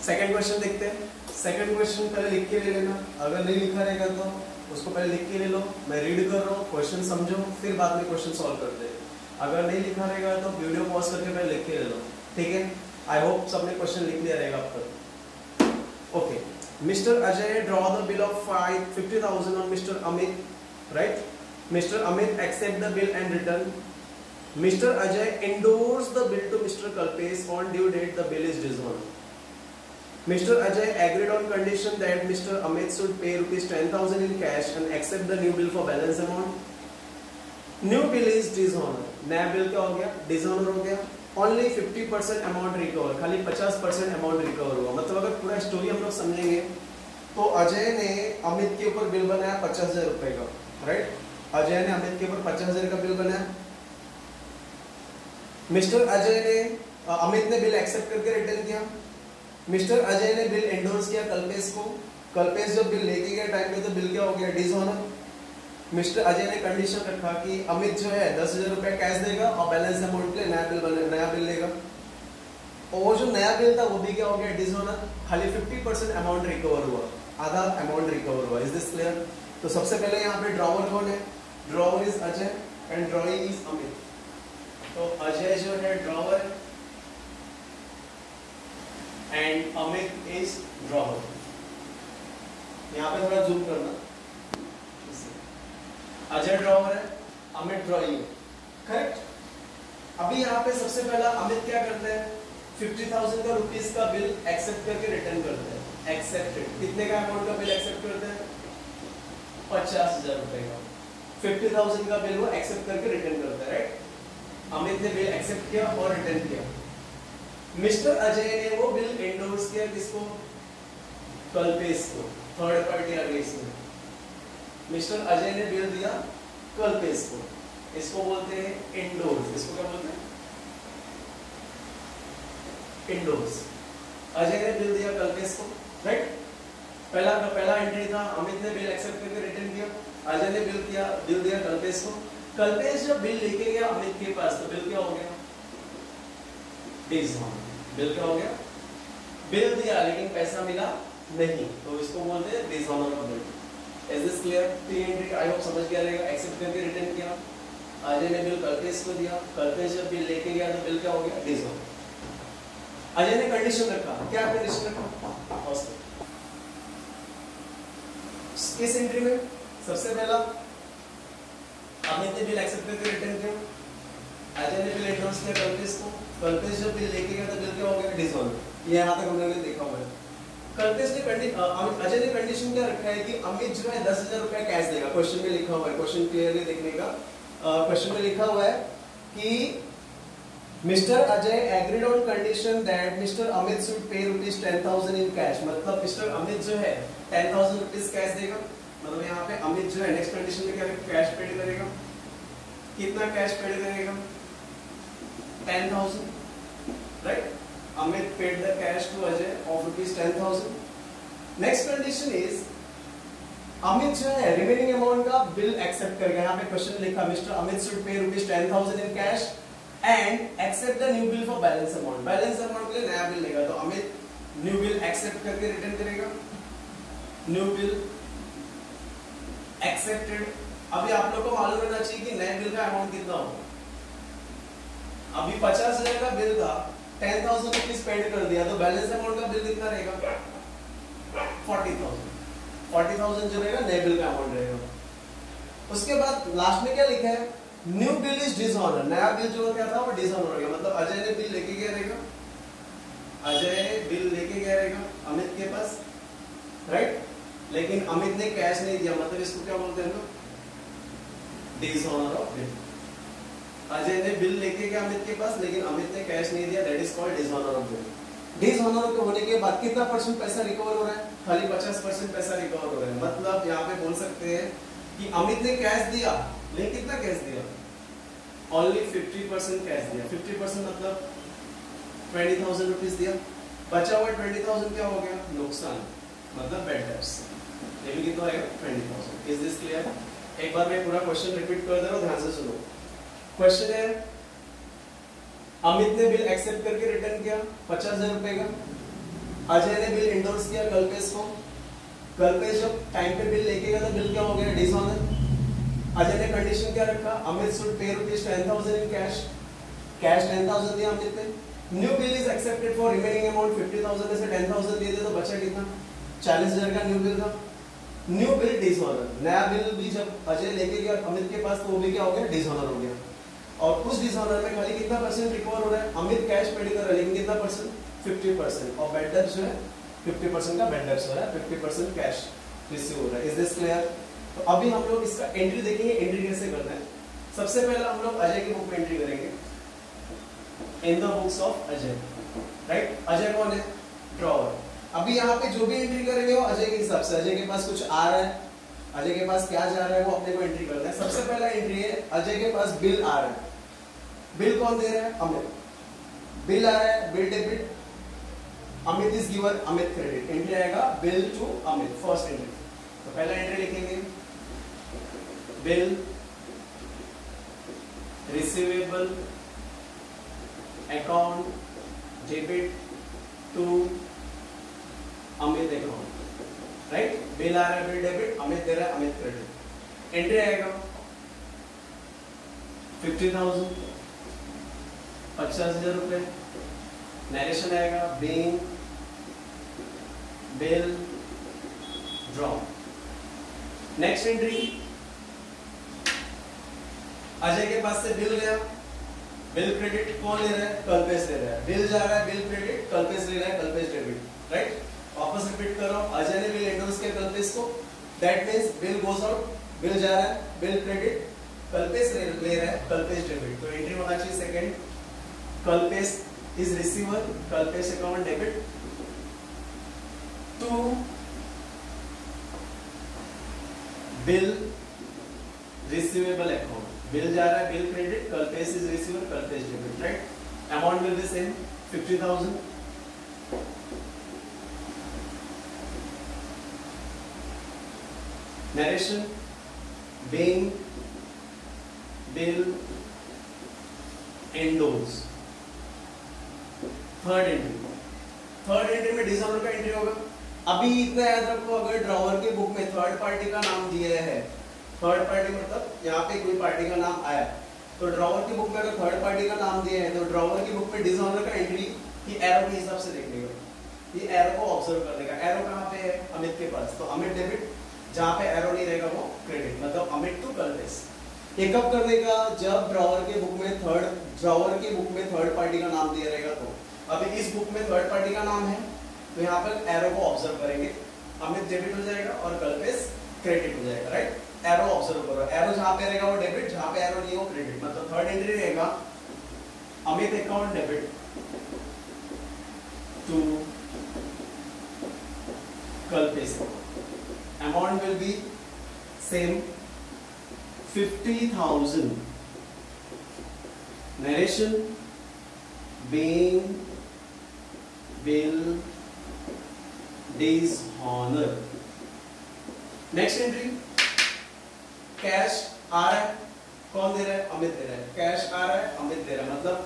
Second question देखते हैं। Second question पहले लिख के ले लेना, अगर नहीं लिखा रहेगा तो उसको पहले लिख के ले लो। मैं रीड कर रहा हूँ, क्वेश्चन समझो, फिर बाद में क्वेश्चन सॉल्व करते हैं। अगर नहीं लिखा रहेगा तो वीडियो पॉज करके पहले लिख के ले लो, ठीक है। आई होप सबने क्वेश्चन लिख लिया रहेगा अब तक। Okay, mister Ajay draw the bill of 50,000 on mister Amit, right. Mister Amit accept the bill and return. Mister Ajay endorse the bill to mister Kalpesh on due date the bill is dishonoured. Mr. Ajay agreed on condition that Mr. Amit should pay rupees 10,000 in cash and accept the new bill for balance amount. New bill is dishonored. नया bill क्या हो गया? Dishonour हो गया। Only 50% amount recover, खाली 50% amount recover हुआ। मतलब अगर पूरा स्टोरी हम लोग समझेंगे तो अजय ने अमित के ऊपर बिल बनाया 50,000 रुपए का, राइट। अजय ने अमित के ऊपर 50,000 का बिल बनाया। मिस्टर अजय ने अमित ने बिल एक्सेप्ट करके रिटर्न किया। मिस्टर अजय ने बिल एंडोर्स किया कल्पेश को। कल्पेश जब बिल लेके गया टाइम पे तो बिल क्या हो गया? डिसऑनर। मिस्टर अजय ने कंडीशन रखा कि अमित जो है 10,000 रुपए कैश देगा और बैलेंस अमाउंट के लिए नया बिल लेगा। और वो जो नया बिल था वो भी क्या हो गया? डिसऑनर। खाली 50% अमाउंट रिकवर हुआ, आधा अमाउंट रिकवर हुआ। Is this clear? तो सबसे पहले यहाँ पे ड्रॉवर कौन है? Drawer is Ajay and drawing is Amit. तो अजय जो है drawer and Amit is drawer. यहाँ पे थोड़ा जूम करना। अजय ड्रॉवर है, अमित ड्रॉइंग, करेक्ट। अभी यहाँ पे सबसे पहला अमित क्या करते हैं? 50,000 का रुपीस का बिल एक्सेप्ट करके रिटर्न करते हैं। एक्सेप्टेड। कितने का अमाउंट का बिल एक्सेप्ट करते हैं? 50,000 रुपए का। 50,000 का बिल वो एक्सेप्ट करके रिटर्न करते हैं, राइट। अमित ने बिल एक्सेप्ट किया और रिटर्न किया। मिस्टर अजय ने वो बिल एंडोर्स किया किसको? कल्पेश को, थर्ड पार्टी अगेंस्ट में। मिस्टर अजय ने बिल दिया कल्पेश को, इसको बोलते हैं एंडोर्स। इसको क्या बोलते हैं? एंडोर्स। अजय ने बिल दिया कल्पेश को, राइट। पहला एंट्री था, अमित ने बिल एक्सेप्ट करके रिटर्न किया, अजय ने बिल दिया कल्पेश को। कल्पेश जब बिल लेके गया अमित के पास तो बिल क्या हो गया? डिसऑनर। बिल क्या हो गया? बिल दिया लेकिन पैसा मिला नहीं, तो इसको बोलते हैं dishonour of bill. Is this clear? Three entry I hope समझ गया रहेगा। एक्सेप्ट करके रिटर्न किया, अजय ने बिल कल्पेश को दिया, कल्पेश जब बिल लेके गया तो बिल क्या हो गया? डिसऑनर। अजय ने कंडीशन रखा, क्या कंडीशन रखा? किस एंट्री में? सबसे पहला अमित ने बिल एक्सेप्ट करके रिटर्न किया, अजय ने बिल एंडोर्स किया कल्पेश को। कल्पेश जब बिल लेके गया तो बिल क्या हो गया? डिसऑनर। ये यहाँ तक हम लोगों ने देखा हुआ है। कल्पेश ने अजय ने कंडीशन क्या रखा है कि अमित जो है 10,000 रुपए कैश देगा। क्वेश्चन में लिखा हुआ है, क्वेश्चन क्लियरली देखने का। क्वेश्चन में लिखा हुआ है कि mister Ajay agreed on condition that mister Amit should pay rupees 10,000 in cash. मतलब मिस्टर अमित जो है 10,000 रुपीज कैश देगा। मतलब यहाँ पे अमित जो है नेक्स्ट कंडीशन में क्या कैश पेड करेगा। कितना कैश पेड करेगा? 10,000, right. Amit paid the cash to Ajay of rupees 10,000. Next condition is Amit जो है remaining amount का bill accept करेगा। यहाँ पे क्वेश्चन लिखा Mr. Amit should pay rupees 10,000 in cash and accept the new bill for balance amount. Balance amount के लिए नया बिल लेगा, तो Amit new bill accept करके रिटर्न करेगा। New bill accepted। अभी आप लोग को मालूम रहना चाहिए कि नए बिल का अमाउंट कितना होगा। अभी 50,000 का बिल था, 10,000 रुपीज पेड कर दिया, तो बैलेंस अमाउंट का बिल कितना रहेगा? 40,000। 40,000 जो रहेगा नए बिल का अमाउंट रहेगा। उसके बाद लास्ट में क्या लिखा है? New bill is dishonour. नया बिल जो क्या था वो डिसऑनर हो गया। मतलब अजय ने बिल लेके गया रहेगा, अजय बिल लेके गया रहेगा अमित के पास, राइट। लेकिन अमित ने कैश नहीं दिया, मतलब इसको क्या बोलते हैं लोग? Dishonour of bill. अजय ने बिल लेके गया अमित के पास, लेकिन अमित ने कैश नहीं दिया, that is called dishonour of bill. Dishonour के होने के बाद कितना परसेंट पैसा रिकवर हो रहा है? खाली 50% पैसा रिकवर हो रहा है। मतलब यहाँ पे बोल सकते हैं कि अमित ने कैश दिया, लेकिन कितना कैश दिया? ओनली 50% कैश दिया। 50% मतलब 20,000 रुपीज दिया। बचा हुआ 20,000 क्या हो गया? नुकसान, मतलब बैड डेट्स। लेकिन कितना आएगा? 20,000। Is this clear? एक बार मैं पूरा क्वेश्चन रिपीट कर दे रहा हूँ, ध्यान से सुनो। क्वेश्चन है, अमित ने बिल एक्सेप्ट करके रिटर्न किया 50,000 रुपए का। अजय ने बिल इंडोर्स किया कल्पेश को। कल्पेश जब टाइम पे बिल लेके गया तो बिल क्या हो गया, डिसऑनर। अजय ने कंडीशन क्या रखा, Amit should pay rupees 10,000 in cash. Cash 10,000 दिया अमित ने। New bill is accepted for remaining amount 50,000 में से 10,000 दे दे तो बचा कितना, 40,000 का न्यू बिल था। न्यू बिल डिसऑनर, नया बिल भी जब अजय लेके गया अमित के पास तो वो भी क्या हो गया, डिसऑनर हो गया। और उस डिसऑनर में खाली कितना परसेंट रिकवर हो रहा है, अमित कैश पेड कर रहा है लेकिन कितना परसेंट, 50%। और बेड डेब्ट जो है 50% का बेड डेब्ट हो रहा है, 50% कैश रिसीव हो रहा है। Is this clear? तो अभी हम लोग इसका एंट्री देखेंगे, एंट्री कैसे करना है। सबसे पहले हम लोग अजय की बुक में एंट्री करेंगे, in the books of Ajay, right. Ajay कौन है, ड्रॉवर। अभी यहाँ पे जो भी एंट्री करेंगे वो अजय के हिसाब से, अजय के पास कुछ आ रहा है, अजय के पास क्या जा रहा है वो अपने को एंट्री करना है। सबसे पहला एंट्री है, अजय के पास बिल आ रहा है। बिल कौन दे रहा है, अमित। बिल आ रहा है, bill debit, Amit is given, Amit credit. Entry आएगा bill to Amit, first entry. तो पहला एंट्री लिखेंगे, bill receivable account debit to Amit account, right. Bill आ रहा है, बिल डेबिट, अमित दे रहा है, अमित क्रेडिट। एंट्री आएगा 50,000, 50,000 रुपए। नरेशन आएगा, being bill draw. Next entry, Ajay के पास से बिल गया, बिल क्रेडिट कौन ले रहा है, कल्पेश ले रहा है। बिल जा रहा है, बिल क्रेडिट, कल्पेश ले रहा है, कल्पेश डेबिट, राइट। वापस रिपीट कर रहा हूं, अजय ने बिल एंडोर्स किया कल्पेश को, that means bill goes out, bill जा रहा है, बिल क्रेडिट, कल्पेश ले रहा है, कल्पेश डेबिट। तो एंट्री होना चाहिए second, Kalpesh is receiver, Kalpesh account debit to bill receivable account. Bill जा रहा है, bill credit, Kalpesh is receiver, Kalpesh debit, right. Amount will be same 50,000। Narration, being bill endorsed। Third entry में डिसऑनर का एंट्री होगा। अभी इतना याद रखो, अगर ड्रॉवर के बुक में थर्ड पार्टी का नाम दिया है, थर्ड पार्टी मतलब यहाँ पे कोई पार्टी का नाम आया, तो ड्रॉवर की बुक में अगर थर्ड पार्टी का नाम दिया है तो ड्रॉवर की बुक में डिसऑनर का एंट्री ये एरो के हिसाब से देखने का, ये एरो को ऑब्जर्व करने का। एरो कहाँ पे है, अमित के पास, तो अमित डेबिट, जहाँ पे एरो नहीं रहेगा वो क्रेडिट, मतलब अमित टू कल्पेश। ये कब करने का, जब ड्रॉवर के बुक में थर्ड पार्टी का नाम दिया रहेगा। तो अभी इस बुक में थर्ड पार्टी का नाम है तो यहाँ पर एरो को ऑब्जर्व करेंगे, अमित डेबिट हो जाएगा और कल्पेश क्रेडिट हो जाएगा, राइट। एरो ऑब्जर्व करो, एरो जहाँ पे रहेगा वो डेबिट, जहाँ पे एरो नहीं हो क्रेडिट, मतलब थर्ड एंट्री रहेगा Amit account debit to Kalpesh. Amount will be same 50,000. Narration, being bill dishonor। Next entry, cash आ रहा है, कौन दे रहा है, अमित दे रहा है। कैश आ रहा है, अमित दे रहा है, मतलब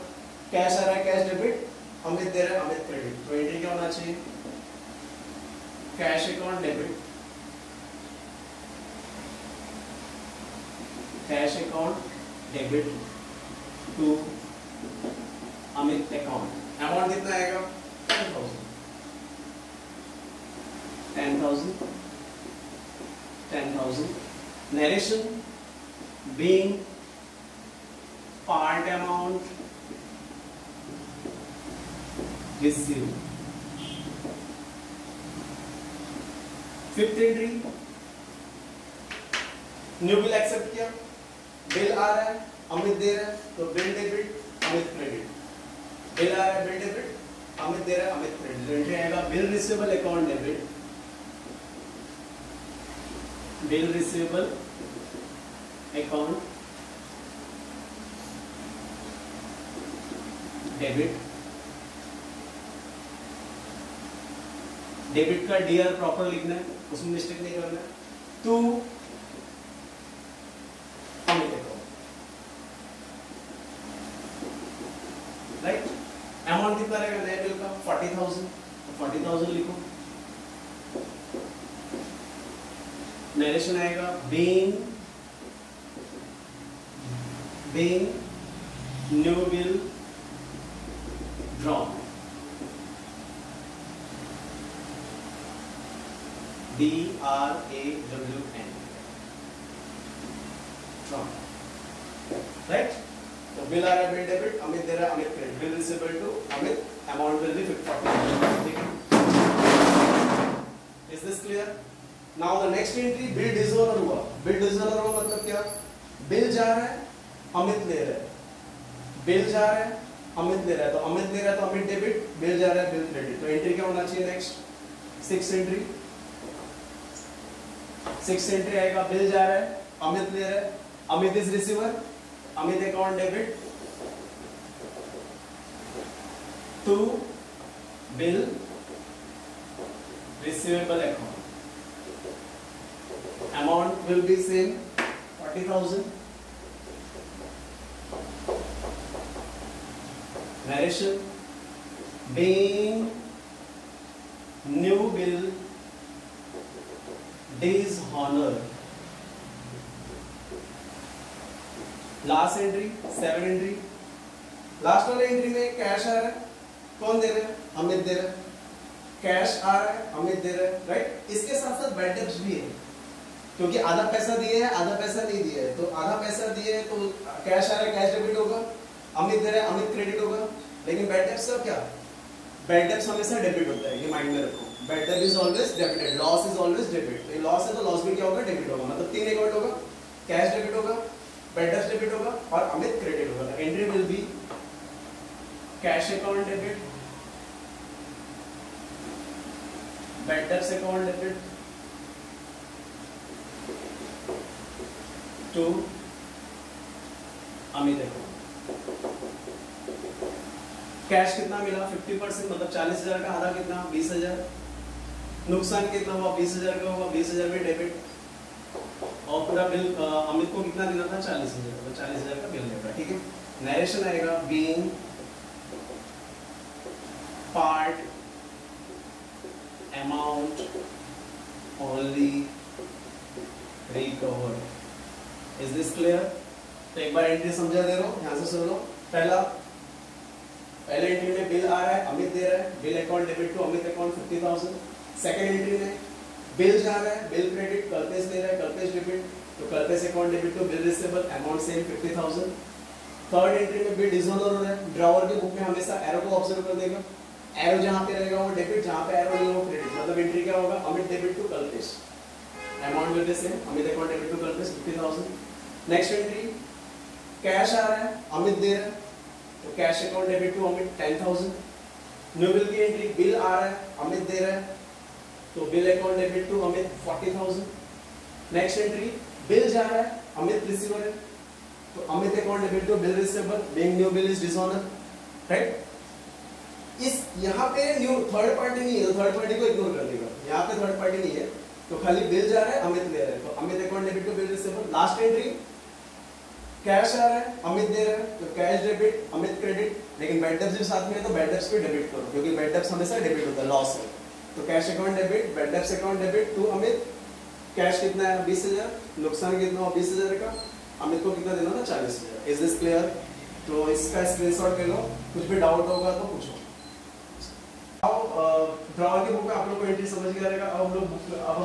कैश आ रहा है, कैश डेबिट, अमित दे रहा है, अमित क्रेडिट। तो एंट्री क्या होना चाहिए, cash account debit, cash account debit to Amit account. Amount कितना आएगा, 10,000, 10,000। Narration, being part amount received। Fifth entry, new bill accept किया, बिल आ रहा है, अमित दे रहा है, तो bill debit, Amit credit. Bill आ रहा है, बिल डेबिट, अमित दे रहा है, अमित क्रेडिट। एंट्री आएगा bill receivable account debit, bill receivable account debit. Debit का डीआर प्रॉपर लिखना है, उसमें मिस्टेक नहीं करना है, to Amit account, right. Amount कितना रहेगा नए बिल का, 40,000। 40,000 लिखो। नरेशन आएगा being new bill drawn, DRAWN, drawn, right? तो बिल आ रहा है, बिल डेबिट, अमित दे रहा है, Amit credit, bill receivable to Amit, amount will be 40,000, ठीक है? Is this clear? Now the next entry bill dishonour हुआ। बिल डिसऑनर हुआ मतलब क्या? बिल जा रहा है, अमित ले रहा है, बिल जा रहा है, अमित ले रहा है, तो अमित ले रहा है तो अमित डेबिट, बिल जा रहा है, बिल क्रेडिट। तो एंट्री क्या होना चाहिए नेक्स्ट? 6 एंट्री। 6 एंट्री आएगा, बिल जा रहा है, अमित ले रहा है, Amit is receiver, Amit account debit to bill receivable account, amount will be same 40,000. Narration being new bill dishonor. Last entry 7 entry. Last वाले एंट्री में कैश आ रहा है, कौन दे रहा है? अमित दे रहा है। कैश आ रहा है, अमित दे रहा है, राइट? इसके साथ साथ बैड डेब्ट्स भी है, क्योंकि आधा पैसा दिए है, आधा पैसा नहीं दिया है। तो आधा पैसा दिए है तो कैश आ रहा है, कैश डेबिट होगा, अमित दे रहा है, अमित क्रेडिट होगा। लेकिन बैड डेब्ट्स का क्या? बैड डेब्ट्स हमेशा डेबिट होता है, ये माइंड में रखो। बैड डेब्ट is always debited, loss is always debit. तो ये लॉस है तो लॉस भी क्या होगा? डेबिट होगा। मतलब 3 अकाउंट होगा, कैश डेबिट होगा, बैड डेब्ट्स डेबिट होगा और अमित क्रेडिट होगा। Entry will be cash account debit, bad debts account debit to Amit account. Cash कितना मिला? 50%, मतलब 40,000 का आधा कितना? 20,000। नुकसान कितना हुआ? 20,000 का हुआ, 20,000 में डेबिट। और पूरा बिल अमित को कितना देना था? 40,000, तो 40,000 का बिल देगा, ठीक है? नरेशन आएगा being part amount only recovered. Is this clear? तो एक बार एंट्री समझा दे रहा हूं, ध्यान से सुन लो। पहले एंट्री में बिल आ रहा है, अमित दे रहा है, bill account debit to Amit account 50,000। Second entry में बिल जा रहा है, बिल क्रेडिट, कल्पेश दे रहा है, कल्पेश डेबिट, तो Kalpesh account debit to bill receivable, amount same 50,000। Third entry में बिल डिसऑनर हो रहा है। ड्रॉवर के बुक में हमेशा एरो को ऑब्जर्व कर देगा, एरो जहां पे रहेगा वो डेबिट, जहां पे एरो नहीं वो क्रेडिट। मतलब एंट्री क्या होगा? Amit debit to Kalpesh, amount will be same, Amit account debit to Kalpesh 50,000। Next entry cash आ रहा है, अमित दे रहा है, तो cash account debit to Amit 10,000। New bill की एंट्री बिल आ रहा है, अमित दे रहा है, तो bill account debit to Amit 40,000। Next entry bill जा रहा है, अमित रिसीवर है, तो Amit account debit to bill receivable, being new bill is dishonour, right? इस यहाँ पे न्यू थर्ड पार्टी नहीं है, तो थर्ड पार्टी को इग्नोर कर देगा। यहाँ पे थर्ड पार्टी नहीं है, तो खाली बिल जा रहा है, अमित ले रहा है, तो Amit account debit to bill receivable. Last entry cash आ रहा है, अमित दे रहा है, तो कैश डेबिट, अमित क्रेडिट। लेकिन बैड डेब्ट्स भी साथ में है तो बैड डेब्ट्स पे डेबिट करो, क्योंकि बैड डेब्ट्स हमेशा डेबिट होता है, लॉस है। तो cash account debit, bad debts account debit to Amit. Cash कितना है? 20,000। नुकसान कितना हुआ? 20,000 का। अमित को कितना देना था? 40,000। Is this clear? तो इसका स्क्रीनशॉट ले लो, कुछ भी डाउट होगा तो पूछो। ड्रॉवर की बुक में आप लोग को एंट्री समझ गया रहेगा। अब हम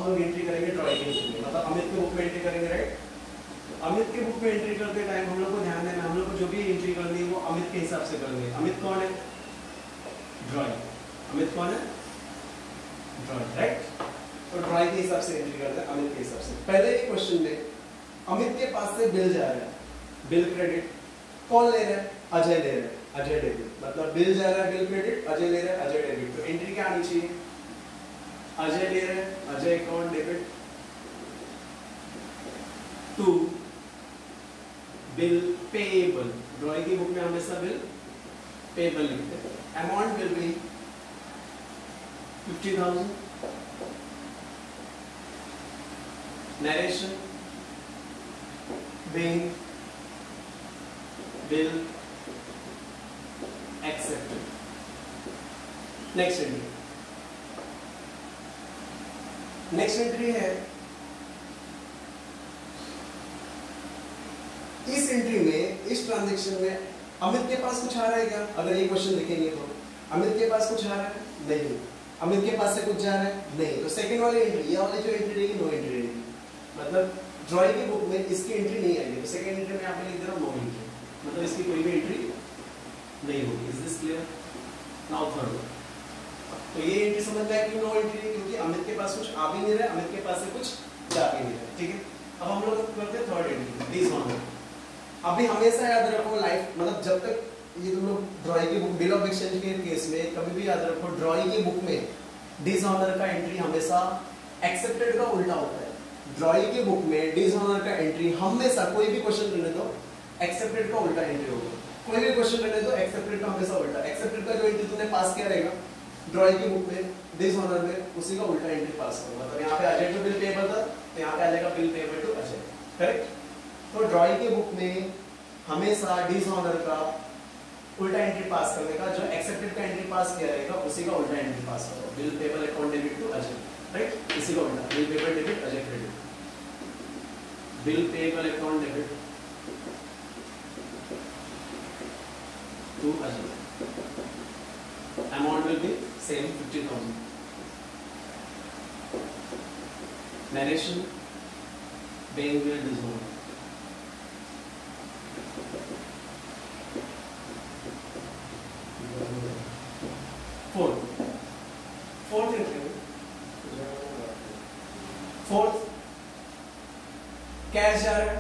लोग एंट्री करेंगे ड्रॉइंग की बुक में, मतलब अमित की बुक में एंट्री करेंगे, राइट? अमित की बुक में एंट्री करते टाइम हम लोग को ध्यान देना, हम लोग को जो भी एंट्री करनी है वो अमित के हिसाब से करनी है। अमित कौन है? ड्रॉइंग। अमित कौन है? Drawing, right? तो ड्रॉइंग के हिसाब से एंट्री करते हैं, अमित के हिसाब से। पहले ही क्वेश्चन में अमित के पास से बिल जा रहा है, बिल क्रेडिट। कौन ले रहा है? अजय ले रहा है, अजय डेबिट। मतलब बिल जा रहा है, बिल क्रेडिट, अजय ले रहा है, अजय डेबिट। तो एंट्री क्या आनी चाहिए? अजय ले रहा है, Ajay account debit to bill payable. Drawing की बुक में हमेशा बिल पेएबल लिखते हैं। Amount will be 50,000। Narration being bill accepted. Next entry next entry है, इस एंट्री में, इस ट्रांजैक्शन में अमित के पास कुछ आ रहा है क्या? अगर ये क्वेश्चन देखेंगे तो अमित के पास कुछ आ रहा है? नहीं। अमित के पास से कुछ जा रहा है? नहीं। तो सेकंड वाली एंट्री, ये वाली जो एंट्री रहेगी, नो एंट्री रहेगी, मतलब ड्राइंग की बुक में इसकी एंट्री नहीं आएगी। तो सेकंड एंट्री में आपने लिख दे रहा हूं नो एंट्री, मतलब इसकी कोई भी एंट्री नहीं होगी। Is this clear? Now third, तो ये एंट्री समझ में आया कि नो एंट्री है, क्योंकि अमित के पास कुछ आ भी नहीं रहा है, अमित के पास से कुछ जा भी नहीं रहा है। ठीक है, अब हम लोग करते हैं थर्ड एंट्री, दिस वन। अभी हमेशा याद रखो लाइफ, मतलब जब तक ये तुम लोग ड्राइंग की बुक, बिल ऑफ एक्सचेंज के केस में कभी भी याद रखो, ड्राइंग की बुक में डिसऑनर का एंट्री हमेशा एक्सेप्टेड का उल्टा होता है। ड्राइंग की बुक में डिसऑनर का एंट्री हमेशा, कोई भी क्वेश्चन लेने दो, एक्सेप्टेड का उल्टा एंट्री होगा। कोई भी क्वेश्चन लेने दो, एक्सेप्टेड का हमेशा उल्टा। एक्सेप्टेड का जो एंट्री तूने पास किया रहेगा ड्राइंग की बुक में, डिसऑनर में, उसी का उल्टा एंट्री पास करो। मतलब यहाँ पे अजय टू बिल पेबल था, तो यहाँ पे आ जाएगा bill payable to Ajay. Correct? तो ड्राइंग की बुक में हमेशा डिसऑनर का उल्टा एंट्री पास करने का, जो एक्सेप्टेड का एंट्री पास किया रहेगा उसी का उल्टा एंट्री पास करो। Bill payable account debit to Ajay, right? इसी का उल्टा, bill payable debit Ajay credit, bill payable account debit to Ajay, amount will be same 50,000। Narration, being bill dishonour. Fourth entry, fourth cash जा रहा है,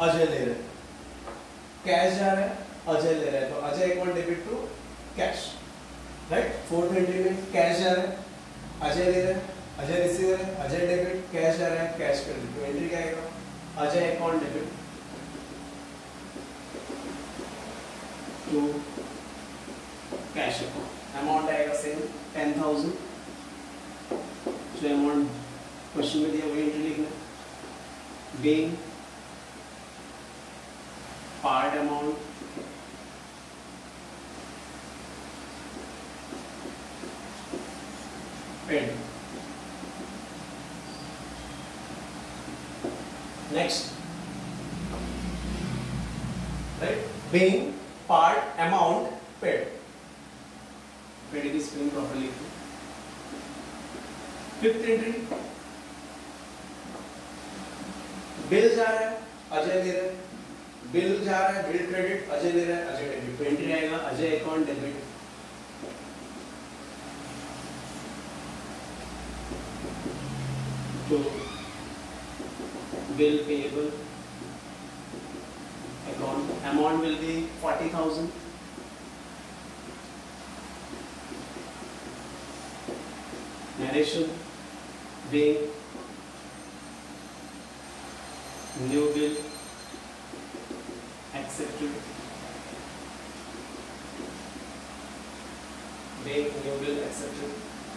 अजय ले रहा है, कैश जा रहा है, अजय ले रहा है, तो Ajay account debit to cash, right? Fourth entry में कैश जा रहा है, अजय ले रहा है, अजय रिसीवर है, अजय डेबिट, कैश जा रहा है, कैश क्रेडिट। तो एंट्री क्या आएगा? Ajay account debit to cash account, amount आएगा सेम 10,000। जो अमाउंट क्वेश्चन में दिया वही एंट्री लिखना। Being part amount paid. Next, right? Being part amount paid, paid की spelling properly. Fifth entry, bill जा रहा है, अजय ले रहा है, बिल जा रहा है, बिल क्रेडिट, अजय ले रहा है, अजय डेबिट। तो एंट्री आएगा Ajay account debit to bill payable account, amount will be 40,000। Narration, being new bill accepted, being new bill accepted,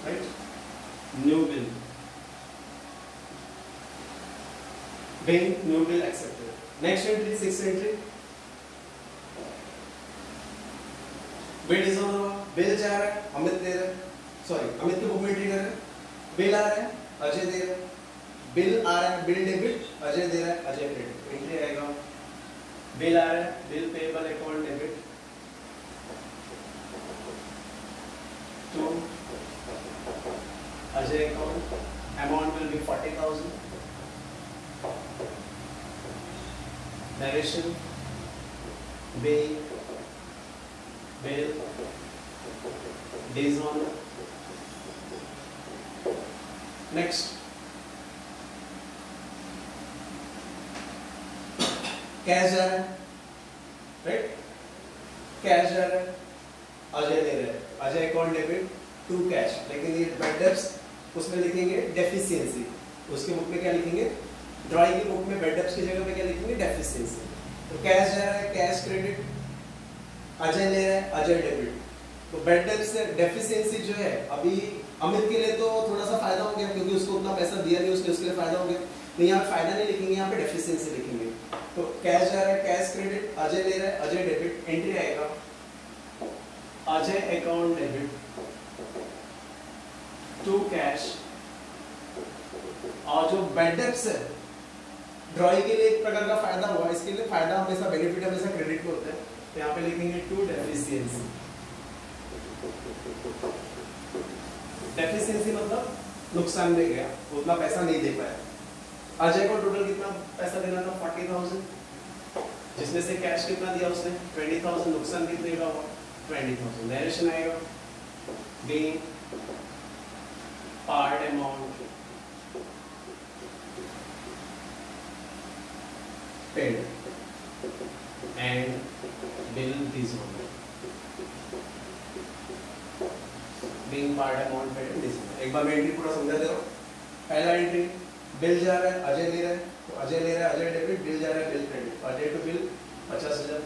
right? New bill, being new bill accepted. Next entry, sixth entry, bill dishonour हुआ, bill जा रहा है, अमित दे रहा है, sorry Amit की book में entry कर रहा है, बिल आ रहा है, अजय दे रहा है, बिल आ रहा है, बिल डेबिट, अजय दे रहा है, अजय क्रेडिट। एंट्री आएगा बिल आ रहा है, bill payable account debit to Ajay account, amount will be 40,000। Direction, bill dishonour. Next, cash जा रहा है, राइट? कैश जा रहा है, अजय ले रहा है, Ajay account debit to cash. लेकिन ये बैड डेब्ट्स उसमें लिखेंगे डेफिशिएंसी, उसके बुक में क्या लिखेंगे? ड्राइंग की बुक में बैड डेब्ट्स की जगह पे क्या लिखेंगे? डेफिशिएंसी। तो कैश जा रहा है, कैश क्रेडिट, अजय ले रहा है, अजय डेबिट। तो बैड डेब्ट्स से डेफिशिएंसी जो है, अभी अमित के लिए तो थोड़ा सा फायदा हो गया क्योंकि उसको उतना पैसा दिया नहीं, उसके लिए फायदा हो गया। नहीं, यहाँ फायदा नहीं लिखेंगे, यहाँ पे डेफिशिएंसी लिखेंगे। तो कैश जा रहा है, कैश क्रेडिट, अजय ले रहा है, अजय डेबिट। एंट्री आएगा Ajay account debit to cash और जो बैड डेब्ट्स है ड्रॉइंग के लिए एक प्रकार का फायदा हुआ, इसके लिए फायदा हमेशा, बेनिफिट हमेशा क्रेडिट में होता है। तो यहाँ पे लिखेंगे टू डेफिशिएंसी। डेफिशिएंसी मतलब नुकसान में गया, उतना पैसा नहीं दे पाया। अजय को टोटल कितना पैसा देना था? 40,000, जिसमें से कैश कितना दिया उसने? 20,000, नुकसान कितने का हुआ? 20,000। नरेशन आएगा being part amount paid and bill dishonored, being part amount paid and dishonored। एक बार मैं एंट्री पूरा समझा दे रहा हूँ। पहला एंट्री, बिल जा रहा है, अजय ले रहा है, तो अजय ले रहा है, अजय डेबिट, बिल जा रहा है, bill credit, Ajay to bill 50,000।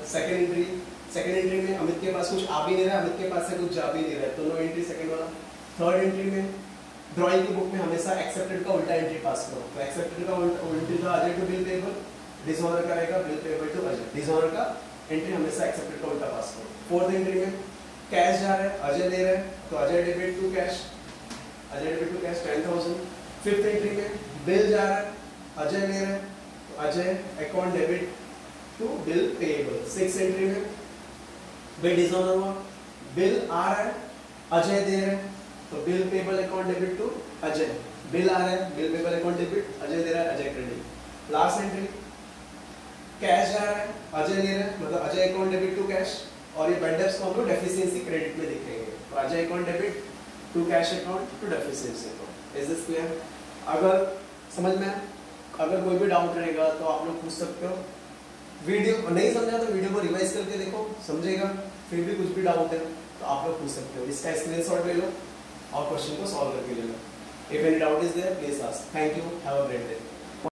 Second entry में अमित के पास कुछ आ भी नहीं रहा है, अमित के पास से कुछ जा भी नहीं रहा है, तो नो एंट्री सेकंड वाला। थर्ड एंट्री में ड्राइंग की बुक में हमेशा एक्सेप्टेड का उल्टा एंट्री पास करो, तो एक्सेप्टेड का उल्टी का Ajay to bill payable, dishonour का रहेगा bill payable to Ajay. Dishonour का एंट्री हमेशा एक्सेप्टेड का उल्टा पास करो। फोर्थ एंट्री में कैश जा रहा है, अजय ले रहा है, तो Ajay debit to cash, Ajay debit to cash 10,000। Fifth entry में बिल जा रहा है, अजय ले रहा है, तो Ajay account debit to bill payable. Six entry में बिल डिसऑनर हुआ, बिल आ रहा है, अजय दे रहा है, तो bill payable account debit to Ajay. Bill आ रहा है, bill payable account debit, Ajay दे रहा है, Ajay credit. Last entry cash जा रहा है, अजय ले रहा है, मतलब Ajay account debit to cash, और ये बैड डेब्ट्स को हम लोग डेफिशिएंसी क्रेडिट में दिखेंगे, तो Ajay account debit to cash account to deficiency account. Is this clear? अगर समझ में, अगर कोई भी डाउट रहेगा तो आप लोग पूछ सकते हो। वीडियो नहीं समझा तो वीडियो को रिवाइज करके देखो, समझेगा। फिर भी कुछ भी डाउट है तो आप लोग पूछ सकते हो, इसका स्क्रीनशॉट ले लो और क्वेश्चन को सॉल्व करके ले लो। If any doubt is there please ask. Thank you, have a great day.